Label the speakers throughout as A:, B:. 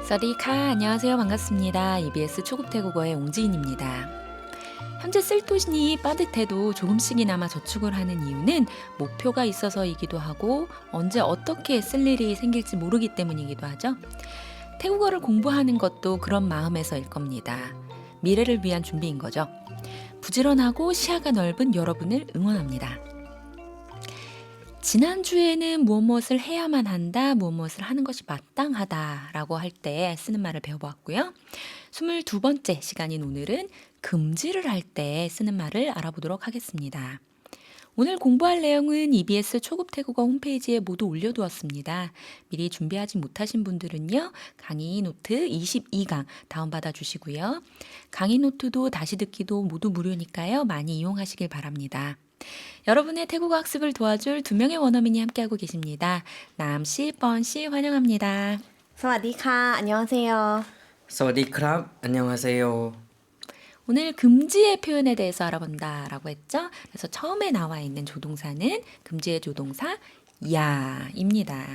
A: 사디카 안녕하세요. 반갑습니다. EBS 초급 태국어의 옹지인입니다. 현재 쓸 돈이 빠듯해도 조금씩이나마 저축을 하는 이유는 목표가 있어서이기도 하고 언제 어떻게 쓸 일이 생길지 모르기 때문이기도 하죠. 태국어를 공부하는 것도 그런 마음에서일 겁니다. 미래를 위한 준비인 거죠. 부지런하고 시야가 넓은 여러분을 응원합니다. 지난주에는 무엇을 해야만 한다, 무엇을 하는 것이 마땅하다라고 할 때 쓰는 말을 배워보았고요. 22번째 시간인 오늘은 금지를 할 때 쓰는 말을 알아보도록 하겠습니다. 오늘 공부할 내용은 EBS 초급 태국어 홈페이지에 모두 올려두었습니다. 미리 준비하지 못하신 분들은요, 강의 노트 22강 다운받아 주시고요. 강의 노트도 다시 듣기도 모두 무료니까요, 많이 이용하시길 바랍니다. 여러분의 태국어 학습을 도와줄 두 명의 원어민이 함께하고 계십니다. 남씨, 뻔씨 환영합니다.
B: สวัสดีค่ะ 안녕하세요.
C: สวัสดีครับ 안녕하세요.
A: 오늘 금지의 표현에 대해서 알아본다라고 했죠. 그래서 처음에 나와 있는 조동사는 금지의 조동사 야입니다.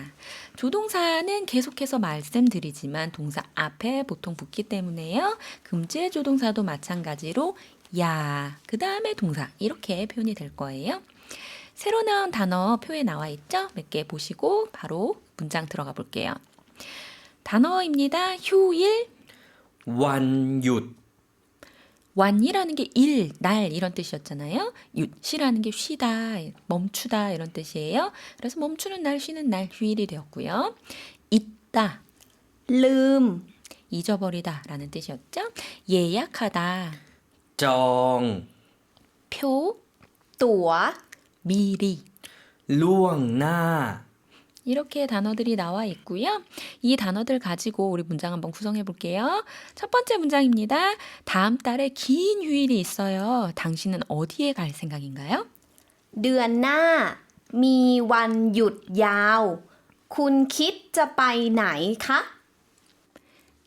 A: 조동사는 계속해서 말씀드리지만 동사 앞에 보통 붙기 때문에요. 금지의 조동사도 마찬가지로 야, 그 다음에 동사 이렇게 표현이 될 거예요. 새로 나온 단어 표에 나와 있죠? 몇 개 보시고 바로 문장 들어가 볼게요. 단어입니다. 휴일,
C: วันหยุด
A: 완이라는 게 일, 날 이런 뜻이었잖아요. 윕이라는 게 쉬다, 멈추다 이런 뜻이에요. 그래서 멈추는 날, 쉬는 날 휴일이 되었고요. 잊다,
B: ลืม
A: 잊어버리다 라는 뜻이었죠. 예약하다,
C: จอง
A: 표,
B: ตั๋ว
A: 미리
C: ล่วงหน้า
A: 이렇게 단어들이 나와 있고요. 이 단어들 가지고 우리 문장 한번 구성해 볼게요. 첫 번째 문장입니다. 다음 달에 긴 휴일이 있어요. 당신은 어디에 갈 생각인가요?
B: เดือนหน้า มีวันหยุดยาว คุณคิดจะไปไหนคะ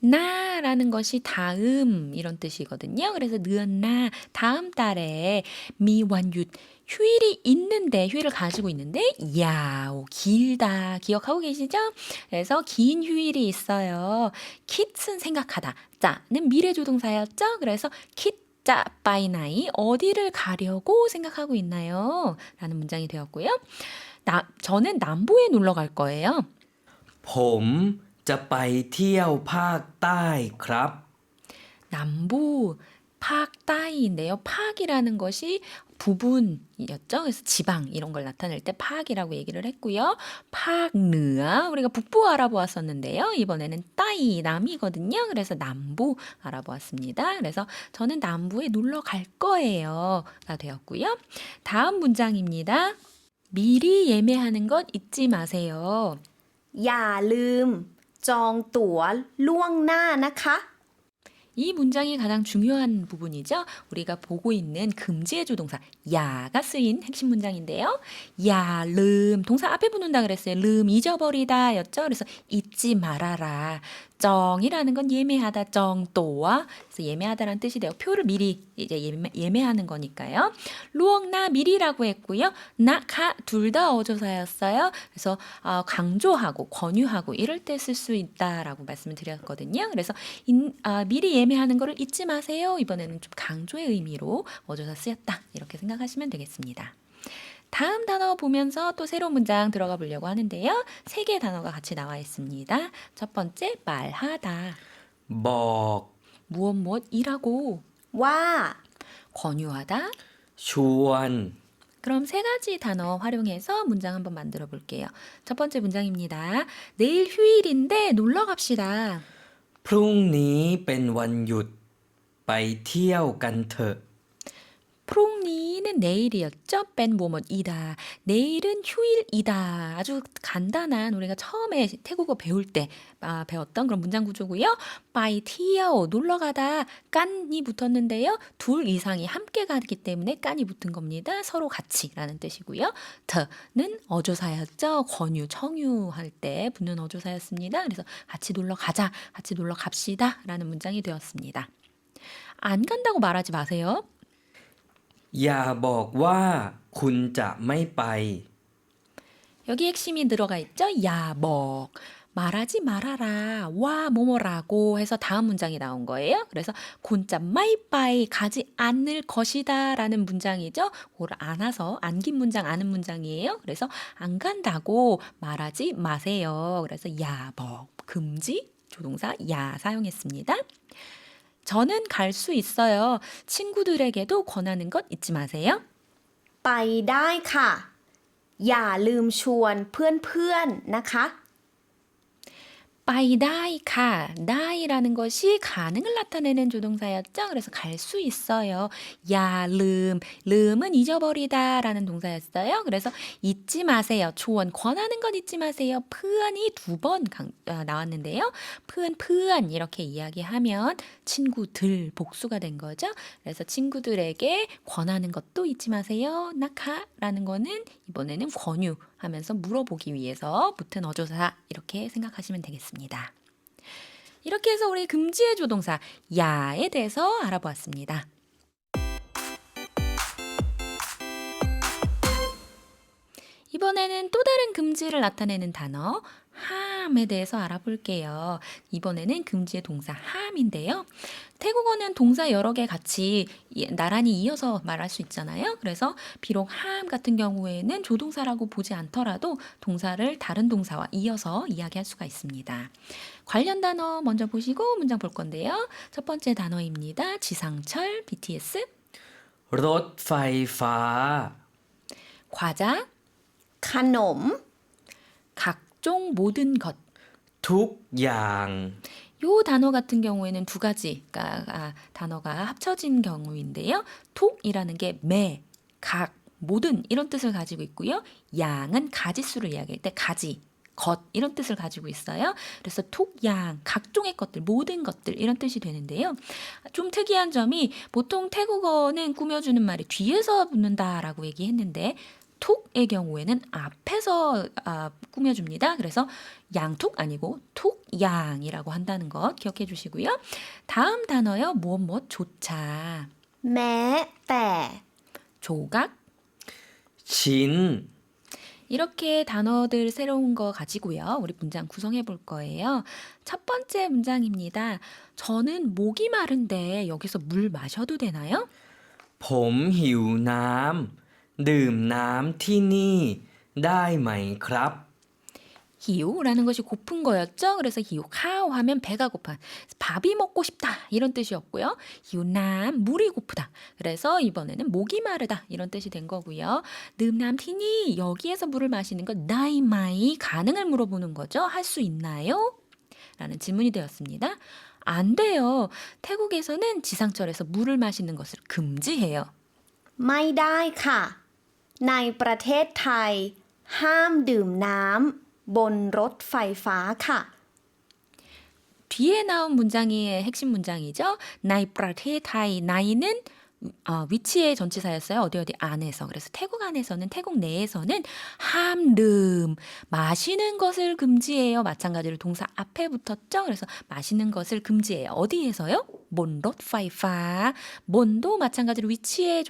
A: 나라는 것이 다음 이런 뜻이거든요. 그래서 느었나 다음 달에 미완윷 휴일이 있는데 휴일을 가지고 있는데 야오 길다 기억하고 계시죠? 그래서 긴 휴일이 있어요. 킷은 생각하다. 자는 미래 조동사였죠? 그래서 킷자 바이나이 어디를 가려고 생각하고 있나요? 라는 문장이 되었고요. 저는 남부에 놀러 갈 거예요.
C: ผมจะไปเที่ยวภาคใต้ครับ
A: 남부 팍 따이인데요. 팍이라는 것이 부분이었죠. 그래서 지방 이런 걸 나타낼 때 팍이라고 얘기를 했고요. 팍느아 우리가 북부 알아보았었는데요. 이번에는 따이 남이거든요. 그래서 남부 알아보았습니다. 그래서 저는 남부에 놀러 갈 거예요가 되었고요. 다음 문장입니다. 미리 예매하는 것 잊지 마세요.
B: อย่าลืม จองตั๋วล่วงหน้านะคะ
A: 이 문장이 가장 중요한 부분이죠. 우리가 보고 있는 금지의 조동사 야가 쓰인 핵심 문장인데요. 야, 름 동사 앞에 붙는다 그랬어요. 름 잊어버리다 였죠. 그래서 잊지 말아라. 정이라는 건 예매하다 정또와 그래서 예매하다라는 뜻이 되고 표를 미리 이제 예매하는 거니까요. 루억나 미리라고 했고요. 나카 둘 다 어조사였어요. 그래서 강조하고 권유하고 이럴 때 쓸 수 있다라고 말씀을 드렸거든요. 그래서 미리 예매하는 거를 잊지 마세요. 이번에는 좀 강조의 의미로 어조사 쓰였다. 이렇게 생각하시면 되겠습니다. 다음 단어 보면서 또 새로운 문장 들어가 보려고 하는데요. 세 개의 단어가 같이 나와 있습니다. 첫 번째 말하다.
C: บอก
A: 무엇이라고
B: ว่า
A: 권유하다.
C: ชวน
A: 그럼 세 가지 단어 활용해서 문장 한번 만들어 볼게요. 첫 번째 문장입니다. 내일 휴일인데 놀러 갑시다.
C: พรุ่งนี้เป็นวันหยุดไปเที่ยวกันเถอะ
A: 프롱니는 내일이었죠. 뺀 뭐뭐이다. 내일은 휴일이다. 아주 간단한 우리가 처음에 태국어 배울 때 배웠던 그런 문장 구조고요. 바이티어 놀러 가다 깐이 붙었는데요. 둘 이상이 함께 가기 때문에 깐이 붙은 겁니다. 서로 같이라는 뜻이고요. 더는 어조사였죠. 권유, 청유할 때 붙는 어조사였습니다. 그래서 같이 놀러 가자, 같이 놀러 갑시다라는 문장이 되었습니다. 안 간다고 말하지 마세요.
C: อย่าบอกว่าคุณจะไม่ไป
A: 여기 핵심이 들어가 있죠. 야먹. 말하지 말아라. 와 뭐뭐라고 해서 다음 문장이 나온 거예요. 그래서 곤짜 마이빠이 가지 않을 것이다 라는 문장이죠. 그걸 안아서 안긴 문장 아는 문장이에요. 그래서 안 간다고 말하지 마세요. 그래서 야버 금지 조동사 야 사용했습니다. 저는 갈 수 있어요. 친구들에게도 권하는 것 잊지 마세요.
B: ไปได้ค่ะ อย่าลืมชวนเพื่อนๆนะคะ
A: 빠이다이카, 다이라는 것이 가능을 나타내는 조동사였죠. 그래서 갈 수 있어요. 야, 름은 잊어버리다 라는 동사였어요. 그래서 잊지 마세요. 조언, 권하는 건 잊지 마세요. 푸안이 두 번 나왔는데요. 푸안 이렇게 이야기하면 친구들 복수가 된 거죠. 그래서 친구들에게 권하는 것도 잊지 마세요. 나카라는 거는 이번에는 권유하면서 물어보기 위해서 붙은 어조사 이렇게 생각하시면 되겠습니다. 이렇게 해서 우리 금지의 조동사 야에 대해서 알아보았습니다. 이번에는 또 다른 금지를 나타내는 단어 함에 대해서 알아볼게요. 이번에는 금지의 동사 함인데요. 태국어는 동사 여러 개 같이 나란히 이어서 말할 수 있잖아요. 그래서 비록 함 같은 경우에는 조동사라고 보지 않더라도 동사를 다른 동사와 이어서 이야기할 수가 있습니다. 관련 단어 먼저 보시고 문장 볼 건데요. 첫 번째 단어입니다. 지상철, BTS,
C: รถไฟฟ้า
A: 과자,
B: ขนม
A: 각종 모든 것.
C: ทุกอย่าง
A: 요 단어 같은 경우에는 두 가지가 단어가 합쳐진 경우인데요. 톡이라는 게 매, 각, 모든 이런 뜻을 가지고 있고요. 양은 가지수를 이야기할 때 가지, 것 이런 뜻을 가지고 있어요. 그래서 톡양, 각종의 것들, 모든 것들 이런 뜻이 되는데요. 좀 특이한 점이 보통 태국어는 꾸며주는 말이 뒤에서 붙는다라고 얘기했는데 톡의 경우에는 앞에서 꾸며줍니다. 그래서 양톡 아니고 톡양이라고 한다는 것 기억해 주시고요. 다음 단어요. 무엇조차.
B: แม้แต่
A: 조각.
C: ชิ้น
A: 이렇게 단어들 새로운 거 가지고요. 우리 문장 구성해 볼 거예요. 첫 번째 문장입니다. 저는 목이 마른데 여기서 물 마셔도 되나요?
C: ผมหิวน้ำดื่มน้ำที่นี่ได้ไหมครับ
A: 히우라는 것이 고픈 거였죠. 그래서 히우 카오 하면 배가 고파. 밥이 먹고 싶다 이런 뜻이었고요. 히우남 물이 고프다. 그래서 이번에는 목이 마르다 이런 뜻이 된 거고요. 늠남 티니 여기에서 물을 마시는 건 나이마이 가능을 물어보는 거죠. 할 수 있나요? 라는 질문이 되었습니다. 안 돼요. 태국에서는 지상철에서 물을 마시는 것을 금지해요.
B: ไม่ได้ค่ะ ในประเทศไทย ห้ามดื่มน้ำบนรถไฟฟ้าค่ะ
A: 뒤에 나온 문장이 핵심 문장이죠. 나이 프라테타이 나이는 위치의 전치사였어요. 어디 안에서. 그래서 태국 안에서는 태국 내에서는 함름 마시는 것을 금지해요. 마찬가지로 동사 앞에 붙었죠. 그래서 마시는 것을 금지해요. 어디에서요? 몬롯 파이파. 몬도 마찬가지로 위치의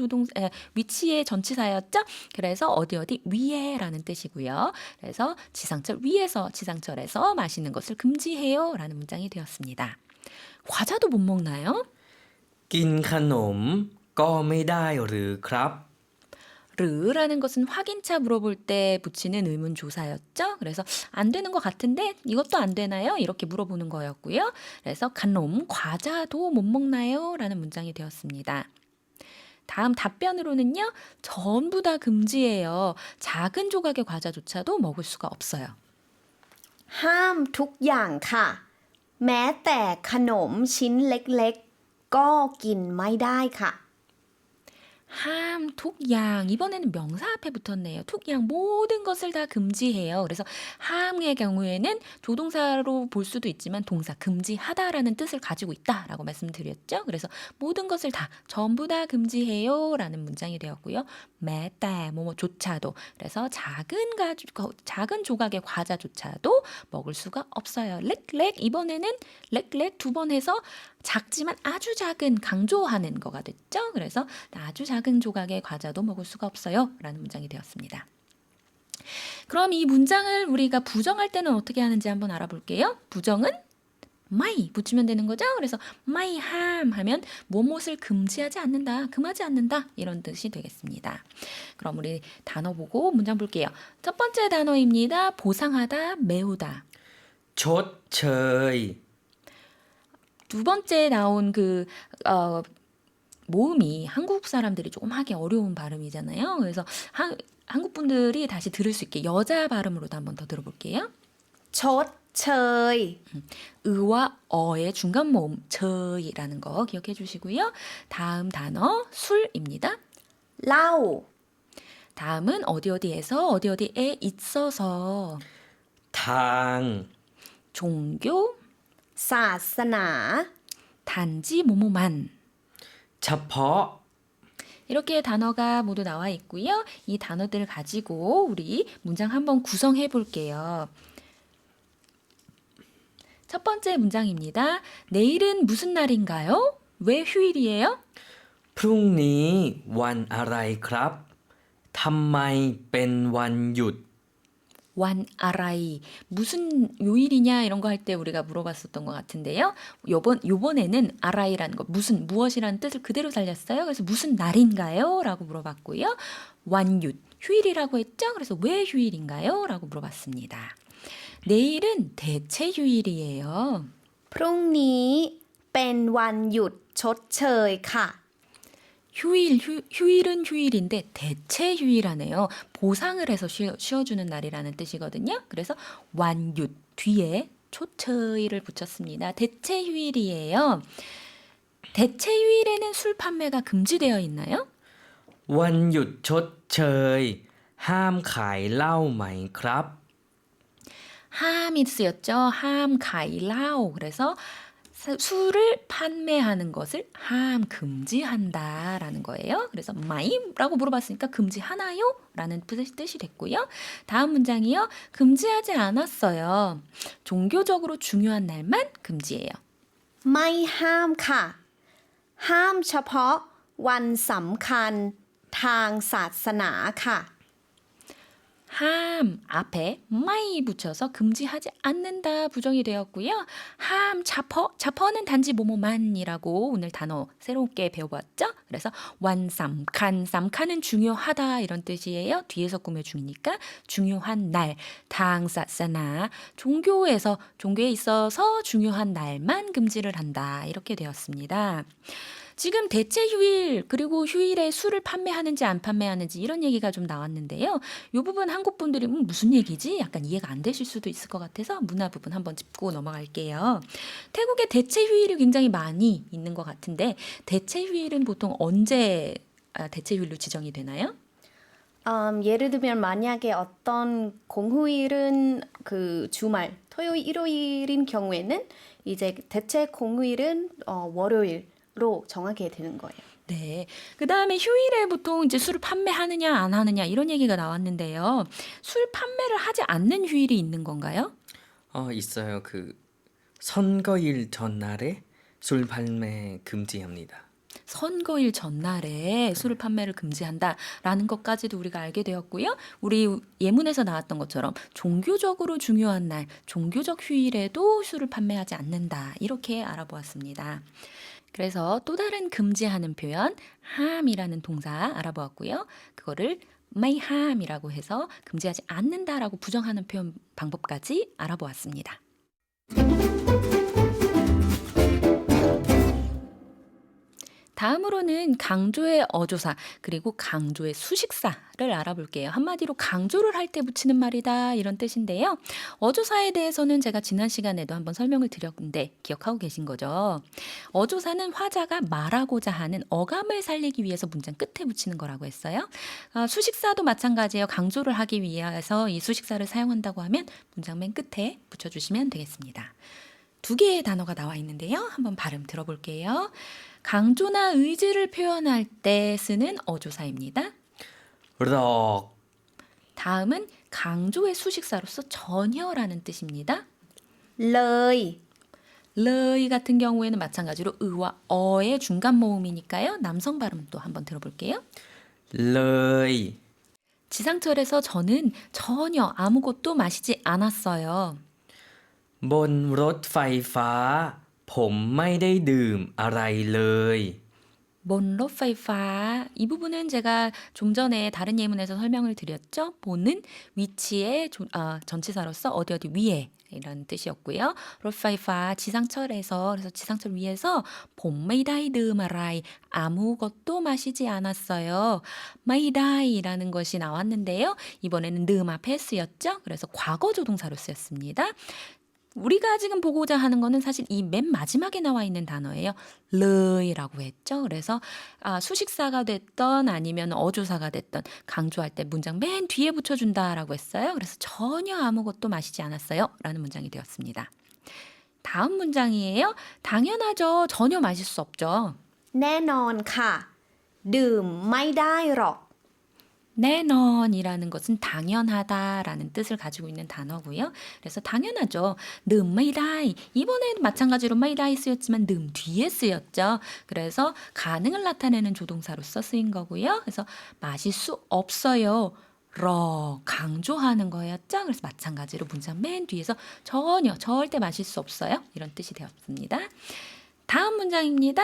A: 전치사였죠. 그래서 어디 위에라는 뜻이고요. 그래서 지상철에서 마시는 것을 금지해요라는 문장이 되었습니다. 과자도 못 먹나요?
C: กินขนมก็ไม่ได้หรือครับ
A: 르라는 것은 확인차 물어볼 때 붙이는 의문조사였죠. 그래서 안 되는 것 같은데 이것도 안 되나요? 이렇게 물어보는 거였고요. 그래서 간놈 과자도 못 먹나요? 라는 문장이 되었습니다. 다음 답변으로는요. 전부 다 금지예요. 작은 조각의 과자조차도 먹을 수가 없어요.
B: ห้ามทุกอย่างค่ะ แม้แต่ขนมชิ้นเล็กๆ ก็กินไม่ได้ค่ะ
A: 함, 툭양. 이번에는 명사 앞에 붙었네요. 툭양 모든 것을 다 금지해요. 그래서 함의 경우에는 조동사로 볼 수도 있지만 동사 금지하다라는 뜻을 가지고 있다라고 말씀드렸죠. 그래서 모든 것을 다 전부 다 금지해요라는 문장이 되었고요. 매때 뭐뭐조차도 그래서 작은 조각의 과자조차도 먹을 수가 없어요. 렉렉 이번에는 렉렉 두 번 해서 작지만 아주 작은 강조하는 거가 됐죠. 그래서 아주 작은 조각의 과자도 먹을 수가 없어요. 라는 문장이 되었습니다. 그럼 이 문장을 우리가 부정할 때는 어떻게 하는지 한번 알아볼게요. 부정은 might 붙이면 되는 거죠. 그래서 might harm 하면 무엇을 금지하지 않는다, 금하지 않는다 이런 뜻이 되겠습니다. 그럼 우리 단어 보고 문장 볼게요. 첫 번째 단어입니다. 보상하다, 메우다.
C: ชดเชย
A: 두 번째 나온 모음이 한국 사람들이 조금 하기 어려운 발음이잖아요. 그래서 한국 분들이 다시 들을 수 있게 여자 발음으로도 한번 더 들어볼게요.
B: ชดเชย
A: 의와 어의 중간 모음 저이라는 거 기억해 주시고요. 다음 단어 술입니다.
B: เหล้า
A: 다음은 어디어디에서 어디어디에 있어서
C: ทาง
A: 종교
B: ศาสนา
A: 단지 뭐뭐만
C: เฉพาะ
A: 이렇게 단어가 모두 나와 있고요. 이 단어들을 가지고 우리 문장 한번 구성해 볼게요. 첫 번째 문장입니다. 내일은 무슨 날인가요? 왜 휴일이에요?
C: พรุ่งนี้วันอะไรครับ ทำไมเป็นวันหยุด
A: 완 아라이 무슨 요일이냐 이런 거 할 때 우리가 물어봤었던 것 같은데요. 요번에는 아라이라는 거 무슨 무엇이라는 뜻을 그대로 살렸어요. 그래서 무슨 날인가요? 라고 물어봤고요. 완윷 휴일이라고 했죠. 그래서 왜 휴일인가요? 라고 물어봤습니다. 내일은 대체 휴일이에요.
B: พรุ่งนี้เป็นวันหยุดชดเชยค่ะ
A: 휴일은 휴일인데 대체 휴일하네요. 보상을 해서 쉬어주는 날이라는 뜻이거든요. 그래서 완윷 뒤에 초처이를 붙였습니다. 대체 휴일이에요. 대체 휴일에는 술 판매가 금지되어 있나요?
C: วันหยุดชดเชย ห้ามขายเหล้าไหมครับ
A: 함이 쓰였죠. 함 가이라오. 그래서 술을 판매하는 것을 함 금지한다라는 거예요. 그래서 마임라고 물어봤으니까 금지하나요? 라는 뜻이 됐고요. 다음 문장이요. 금지하지 않았어요. 종교적으로 중요한 날만 금지해요.
B: ไม่ห้ามค่ะ ห้ามเฉพาะวันสำคัญทางศาสนาค่ะ
A: 함 앞에 마이 붙여서 금지하지 않는다 부정이 되었고요. 함 자퍼는 단지 뭐뭐만이라고 오늘 단어 새롭게 배워봤죠. 그래서 쌈칸은 중요하다 이런 뜻이에요. 뒤에서 꾸며 중이니까 중요한 날, 당사사나 종교에 있어서 중요한 날만 금지를 한다 이렇게 되었습니다. 지금 대체 휴일 그리고 휴일에 술을 판매하는지 안 판매하는지 이런 얘기가 좀 나왔는데요. 이 부분 한국 분들이 무슨 얘기지? 약간 이해가 안 되실 수도 있을 것 같아서 문화 부분 한번 짚고 넘어갈게요. 태국에 대체 휴일이 굉장히 많이 있는 것 같은데 대체 휴일은 보통 언제 대체 휴일로 지정이 되나요?
B: 예를 들면 만약에 어떤 공휴일은 그 주말, 토요일, 일요일인 경우에는 이제 대체 공휴일은 월요일로 정하게 되는 거예요.
A: 네. 그 다음에 휴일에 보통 이제 술을 판매하느냐 안 하느냐 이런 얘기가 나왔는데요. 술 판매를 하지 않는 휴일이 있는 건가요?
C: 있어요. 그 선거일 전날에 술 판매 금지합니다.
A: 선거일 전날에 술을 판매를 금지한다라는 것까지도 우리가 알게 되었고요. 우리 예문에서 나왔던 것처럼 종교적으로 중요한 날, 종교적 휴일에도 술을 판매하지 않는다. 이렇게 알아보았습니다. 그래서 또 다른 금지하는 표현 함이라는 동사 알아보았고요. 그거를 may harm이라고 해서 금지하지 않는다라고 부정하는 표현 방법까지 알아보았습니다. 다음으로는 강조의 어조사 그리고 강조의 수식사를 알아볼게요. 한마디로 강조를 할 때 붙이는 말이다 이런 뜻인데요. 어조사에 대해서는 제가 지난 시간에도 한번 설명을 드렸는데 기억하고 계신 거죠? 어조사는 화자가 말하고자 하는 어감을 살리기 위해서 문장 끝에 붙이는 거라고 했어요. 수식사도 마찬가지예요. 강조를 하기 위해서 이 수식사를 사용한다고 하면 문장 맨 끝에 붙여주시면 되겠습니다. 두 개의 단어가 나와 있는데요. 한번 발음 들어볼게요. 강조나 의지를 표현할 때 쓰는 어조사입니다.
C: หลอก
A: 다음은 강조의 수식사로서 전혀라는 뜻입니다.
B: เลย
A: 르이 같은 경우에는 마찬가지로 의와 어의 중간 모음이니까요. 남성 발음 또 한번 들어볼게요.
C: เลย
A: 지상철에서 저는 전혀 아무것도 마시지 않았어요.
C: บนรถไฟฟ้า ผมไม่ได้ดื่มอะไรเลย
A: 본รถไฟฟ้า이 부분은 제가 좀 전에 다른 예문에서 설명을 드렸죠. 본은 위치의 전치사로서 어디 어디 위에 이런 뜻이었고요. รถไฟฟ้า 지상철에서 그래서 지상철 위에서 본ไม่ได้ดื่มอะไร 아무것도 마시지 않았어요. ไม่ได้라는 것이 나왔는데요. 이번에는 ดื่ม 앞에 쓰였죠. 그래서 과거 조동사로 쓰였습니다. 우리가 지금 보고자 하는 거는 사실 이 맨 마지막에 나와 있는 단어예요. 르이라고 했죠. 그래서 수식사가 됐던 아니면 어조사가 됐던 강조할 때 문장 맨 뒤에 붙여준다라고 했어요. 그래서 전혀 아무것도 마시지 않았어요. 라는 문장이 되었습니다. 다음 문장이에요. 당연하죠. 전혀 마실 수 없죠.
B: แน่นอนค่ะ ดื่มไม่ได้หรอก
A: 내넌이라는 것은 당연하다라는 뜻을 가지고 있는 단어고요. 그래서 당연하죠. ным 마이다이 이번에도 마찬가지로 마이다이 쓰였지만 ным 뒤에 쓰였죠. 그래서 가능을 나타내는 조동사로서 쓰인 거고요. 그래서 마실 수 없어요. 러 강조하는 거였죠. 그래서 마찬가지로 문장 맨 뒤에서 전혀 절대 마실 수 없어요. 이런 뜻이 되었습니다. 다음 문장입니다.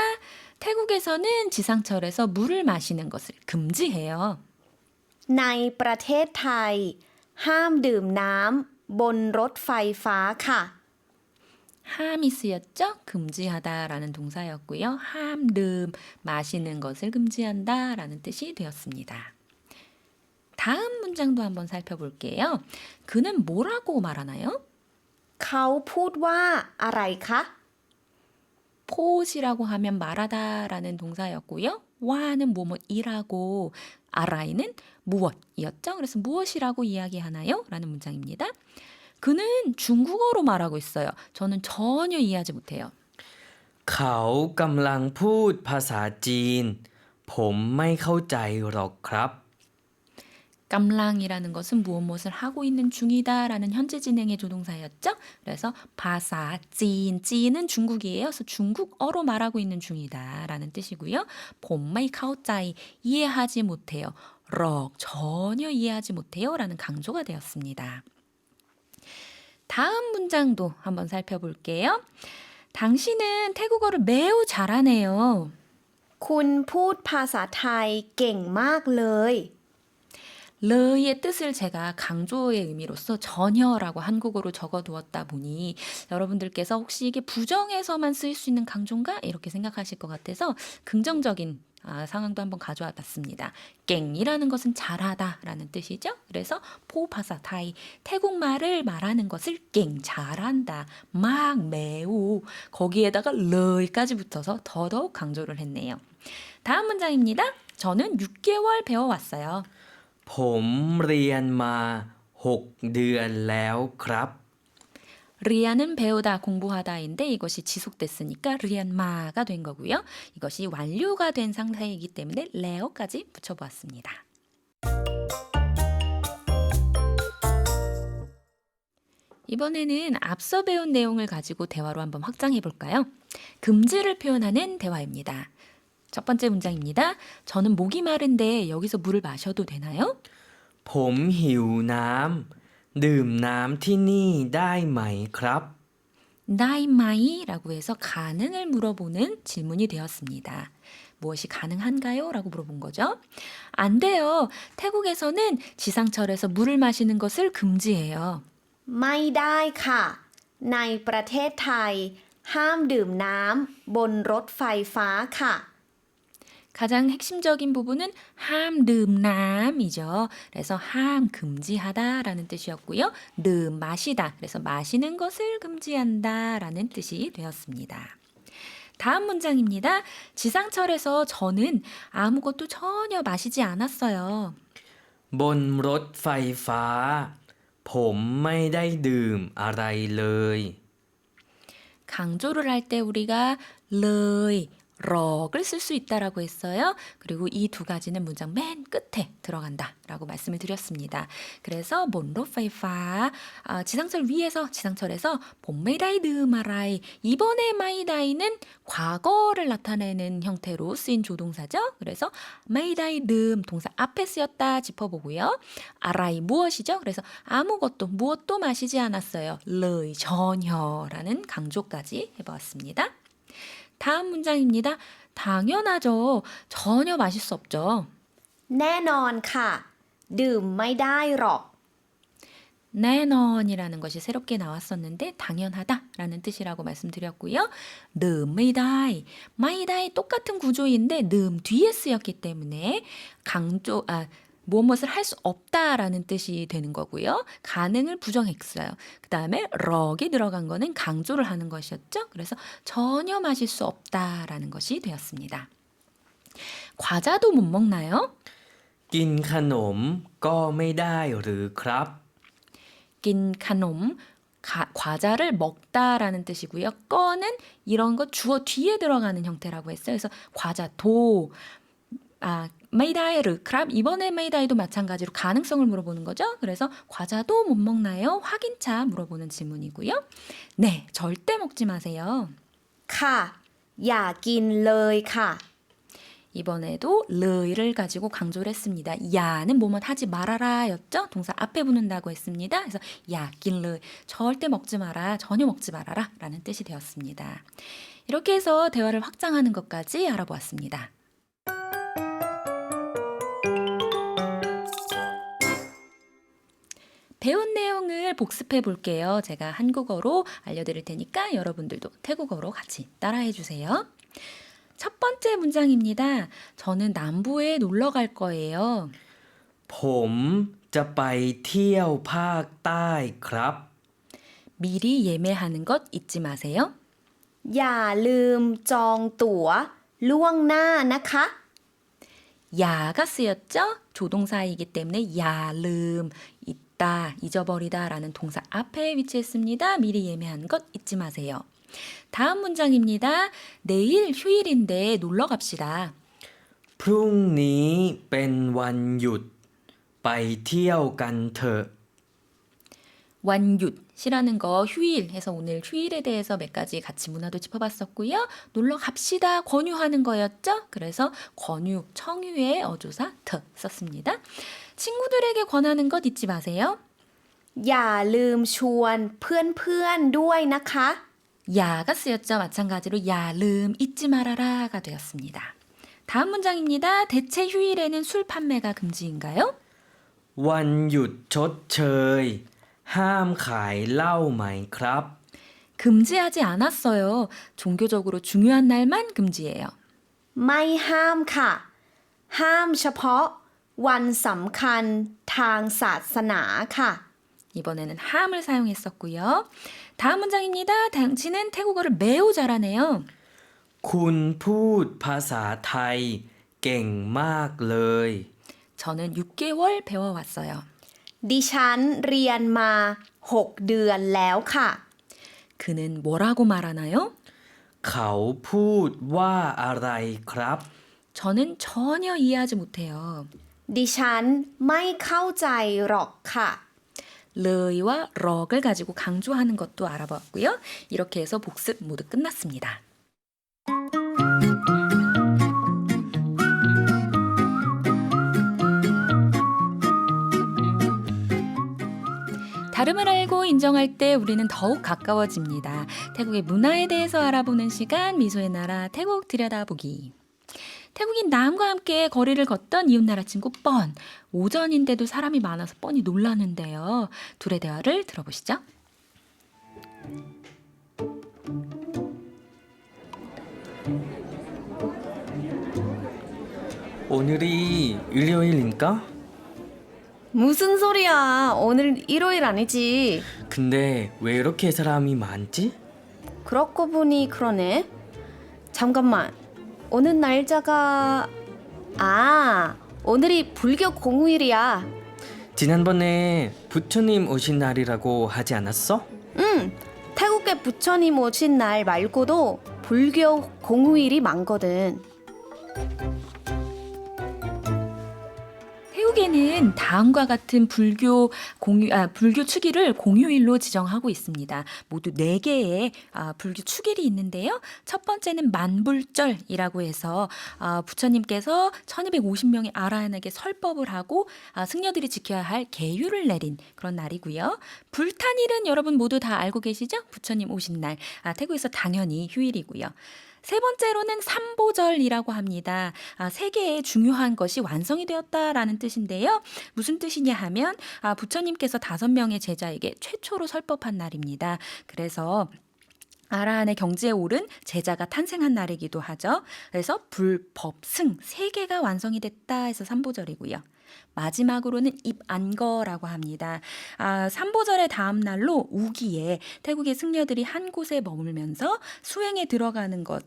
A: 태국에서는 지상철에서 물을 마시는 것을 금지해요.
B: ในประเทศไทย ห้ามดื่มน้ำบนรถไฟฟ้าค่ะ
A: 함이 쓰였죠? 금지하다라는 동사였고요. 함ดื่ม마시는 것을 금지한다라는 뜻이 되었습니다. 다음 문장도 한번 살펴볼게요. 그는 뭐라고 말하나요?
B: เขาพูดว่าอะไรคะ
A: 포시라고 하면 말하다라는 동사였고요. 와는 뭐뭐이라고 아라이는 무엇이었죠? 그래서 무엇이라고 이야기하나요? 라는 문장입니다. 그는 중국어로 말하고 있어요. 저는 전혀 이해하지 못해요.
C: เขากำลังพูดภาษาจีน ผมไม่เข้าใจหรอกครับ
A: 깜랑이라는 것은 무엇을 하고 있는 중이다라는 현재 진행의 조동사였죠. 그래서 바사 찐은 중국이에요. 그래서 중국어로 말하고 있는 중이다라는 뜻이고요. 봄마이 카오짜이 이해하지 못해요. 럭 전혀 이해하지 못해요라는 강조가 되었습니다. 다음 문장도 한번 살펴볼게요. 당신은 태국어를 매우 잘하네요.
B: คุณพูดภาษาไทยเก่งมากเลย
A: 르의 뜻을 제가 강조의 의미로서 전혀라고 한국어로 적어두었다 보니 여러분들께서 혹시 이게 부정에서만 쓰일 수 있는 강조인가? 이렇게 생각하실 것 같아서 긍정적인 상황도 한번 가져와 봤습니다. 깽이라는 것은 잘하다라는 뜻이죠. 그래서 포파사 타이 태국말을 말하는 것을 깽 잘한다. 막 매우 거기에다가 르까지 붙어서 더더욱 강조를 했네요. 다음 문장입니다. 저는 6개월 배워왔어요.
C: ผมเรียนมา 6 เดือนแล้วครับ
A: 리아는 배우다 공부하다인데 이것이 지속됐으니까 리안마가 된 거고요. 이것이 완료가 된 상태이기 때문에 레어까지 붙여보았습니다. 이번에는 앞서 배운 내용을 가지고 대화로 한번 확장해 볼까요? 금지를 표현하는 대화입니다. 첫 번째 문장입니다. 저는 목이 마른데 여기서 물을 마셔도 되나요?
C: ผมหิวน้ำ ดื่มน้ำที่นี่ได้ไหมครับ
A: 나이마이라고 해서 가능을 물어보는 질문이 되었습니다. 무엇이 가능한가요? 라고 물어본 거죠. 안 돼요. 태국에서는 지상철에서 물을 마시는 것을 금지해요.
B: ไม่ได้ค่ะ ในประเทศไทย ห้ามดื่มน้ำบนรถไฟฟ้าค่ะ
A: 가장 핵심적인 부분은 함ดื่m남이죠. 그래서 함 금지하다라는 뜻이었고요. ดื่ม 마시다. 그래서 마시는 것을 금지한다라는 뜻이 되었습니다. 다음 문장입니다. 지상철에서 저는 아무것도 전혀 마시지 않았어요.
C: บนรถไฟฟ้า ผมไม่ได้ดื่มอะไรเลย
A: 강조를 할 때 우리가 르이 럭을 쓸 수 있다라고 했어요. 그리고 이 두 가지는 문장 맨 끝에 들어간다라고 말씀을 드렸습니다. 그래서 몬로파이파 지상철 위에서 지상철에서 봄메이다이 마라이 이번에 마이다이는 과거를 나타내는 형태로 쓰인 조동사죠. 그래서 메이다이 동사 앞에 쓰였다 짚어보고요. 아라이 무엇이죠? 그래서 아무것도 무엇도 마시지 않았어요. 르이 전혀라는 강조까지 해보았습니다. 다음 문장입니다. 당연하죠. 전혀 마실 수 없죠.
B: แน่นอนค่ะ ดื่มไม่ได้หรอก
A: 내넌이라는 것이 새롭게 나왔었는데 당연하다라는 뜻이라고 말씀드렸고요. 늠이다이, 마이다이 똑같은 구조인데 늠 뒤에 쓰였기 때문에 무엇을 할 수 없다라는 뜻이 되는 거고요. 가능을 부정했어요. 그 다음에 럭이 들어간 거는 강조를 하는 것이었죠. 그래서 전혀 마실 수 없다라는 것이 되었습니다. 과자도 못 먹나요?
C: กินขนมก็ไม่ได้หรือครับ
A: 긴 카놈 과자를 먹다라는 뜻이고요. 꺼는 이런 거 주어 뒤에 들어가는 형태라고 했어요. 그래서 과자 메이다이르 크랍 이번에 메이다이도 마찬가지로 가능성을 물어보는 거죠. 그래서 과자도 못 먹나요? 확인차 물어보는 질문이고요. 네, 절대 먹지 마세요.
B: ค่ะ อย่ากินเลยค่ะ
A: 이번에도 르를 가지고 강조를 했습니다. 야는 뭐뭐 하지 말아라 였죠. 동사 앞에 붙는다고 했습니다. 그래서 야, 길르 절대 먹지 마라, 전혀 먹지 말아라 라는 뜻이 되었습니다. 이렇게 해서 대화를 확장하는 것까지 알아보았습니다. 배운 내용을 복습해 볼게요. 제가 한국어로 알려드릴 테니까 여러분들도 태국어로 같이 따라해 주세요. 첫 번째 문장입니다. 저는 남부에 놀러 갈 거예요.
C: ผมจะไปเที่ยวภาคใต้ครับ
A: 미리 예매하는 것 잊지 마세요.
B: อย่าลืมจองตั๋วล่วงหน้านะคะ
A: 야가 쓰였죠? 조동사이기 때문에 야름, 있다, 잊어버리다 라는 동사 앞에 위치했습니다. 미리 예매하는 것 잊지 마세요. 다음 문장입니다. 내일 휴일인데 놀러 갑시다.
C: พรุ่งนี้เป็นวันหยุดไปเที่ยวกันเถอะ
A: 완윷이라는 거 휴일 해서 오늘 휴일에 대해서 몇 가지 같이 문화도 짚어봤었고요. 놀러 갑시다 권유하는 거였죠. 그래서 권유, 청유의 어조사 더 썼습니다. 친구들에게 권하는 것 잊지 마세요.
B: อย่าลืมชวนเพื่อนๆด้วยนะคะ
A: 야가 쓰였죠. 마찬가지로 야름 잊지 말아라가 되었습니다. 다음 문장입니다. 대체 휴일에는 술 판매가 금지인가요?
C: วันหยุดชดเชยห้ามขายเหล้าไหมครับ
A: 금지하지 않았어요. 종교적으로 중요한 날만 금지예요.
B: ไม่ห้ามค่ะ ห้ามเฉพาะวันสำคัญทางศาสนาค่ะ
A: 이번에는 함을 사용했었고요. 다음 문장입니다. 당신은 태국어를 매우 잘하네요.
C: คุณพูดภาษาไทยเก่งมากเลย
A: 저는 6개월 배워왔어요.
B: ดิฉันเรียนมา 6 เดือนแล้วค่ะ
A: 그는 뭐라고 말하나요?
C: เขาพูดว่าอะไรครับ
A: 저는 전혀 이해하지 못해요.
B: ดิฉันไม่เข้าใจหรอกค่ะ
A: 르이와 럭을 가지고 강조하는 것도 알아봤고요. 이렇게 해서 복습 모두 끝났습니다. 다름을 알고 인정할 때 우리는 더욱 가까워집니다. 태국의 문화에 대해서 알아보는 시간, 미소의 나라 태국 들여다보기. 태국인 남과 함께 거리를 걷던 이웃나라 친구 뻔. 오전인데도 사람이 많아서 뻔히 놀랐는데요. 둘의 대화를 들어보시죠.
C: 오늘이 일요일인가?
B: 무슨 소리야? 오늘 일요일 아니지.
C: 근데 왜 이렇게 사람이 많지?
B: 그렇고 보니 그러네. 잠깐만. 오늘 날짜가 오늘이 불교 공휴일이야.
C: 지난번에 부처님 오신 날이라고 하지 않았어?
B: 응. 태국에 부처님 오신 날 말고도 불교 공휴일이 많거든.
A: 태국에는 다음과 같은 불교 축일을 공휴일로 지정하고 있습니다. 모두 4개의 불교 축일이 있는데요. 첫 번째는 만불절이라고 해서 부처님께서 1250명의 아라한에게 설법을 하고 승려들이 지켜야 할 계율을 내린 그런 날이고요. 불탄일은 여러분 모두 다 알고 계시죠? 부처님 오신 날. 태국에서 당연히 휴일이고요. 세 번째로는 삼보절이라고 합니다. 3개의 중요한 것이 완성이 되었다라는 뜻인데요. 무슨 뜻이냐 하면 부처님께서 5명의 제자에게 최초로 설법한 날입니다. 그래서 아라한의 경지에 오른 제자가 탄생한 날이기도 하죠. 그래서 불법승 3개가 완성이 됐다 해서 삼보절이고요. 마지막으로는 입안거라고 합니다. 삼보절의 다음 날로 우기에 태국의 승려들이 한 곳에 머물면서 수행에 들어가는 것,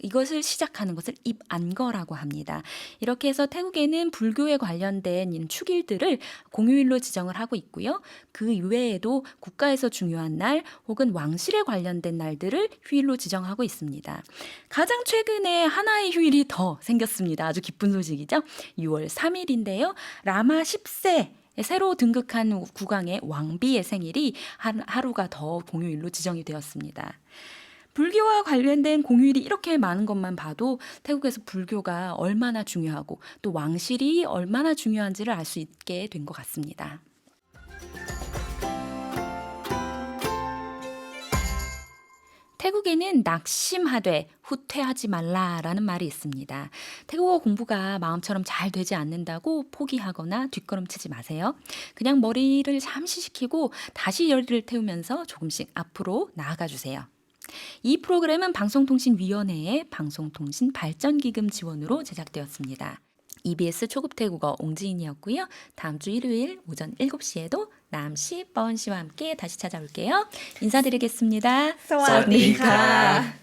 A: 이것을 시작하는 것을 입안거라고 합니다. 이렇게 해서 태국에는 불교에 관련된 축일들을 공휴일로 지정을 하고 있고요. 그 이외에도 국가에서 중요한 날 혹은 왕실에 관련된 날들을 휴일로 지정하고 있습니다. 가장 최근에 하나의 휴일이 더 생겼습니다. 아주 기쁜 소식이죠. 6월 3일인데요. 라마 10세 새로 등극한 국왕의 왕비의 생일이 하루가 더 공휴일로 지정이 되었습니다. 불교와 관련된 공휴일이 이렇게 많은 것만 봐도 태국에서 불교가 얼마나 중요하고 또 왕실이 얼마나 중요한지를 알 수 있게 된 것 같습니다. 태국에는 낙심하되 후퇴하지 말라라는 말이 있습니다. 태국어 공부가 마음처럼 잘 되지 않는다고 포기하거나 뒷걸음치지 마세요. 그냥 머리를 잠시 식히고 다시 열의를 태우면서 조금씩 앞으로 나아가 주세요. 이 프로그램은 방송통신위원회의 방송통신발전기금 지원으로 제작되었습니다. EBS 초급 태국어 옹지인이었고요. 다음 주 일요일 오전 7시에도 남씨, 뻔씨와 함께 다시 찾아올게요. 인사드리겠습니다.
B: 사와디카.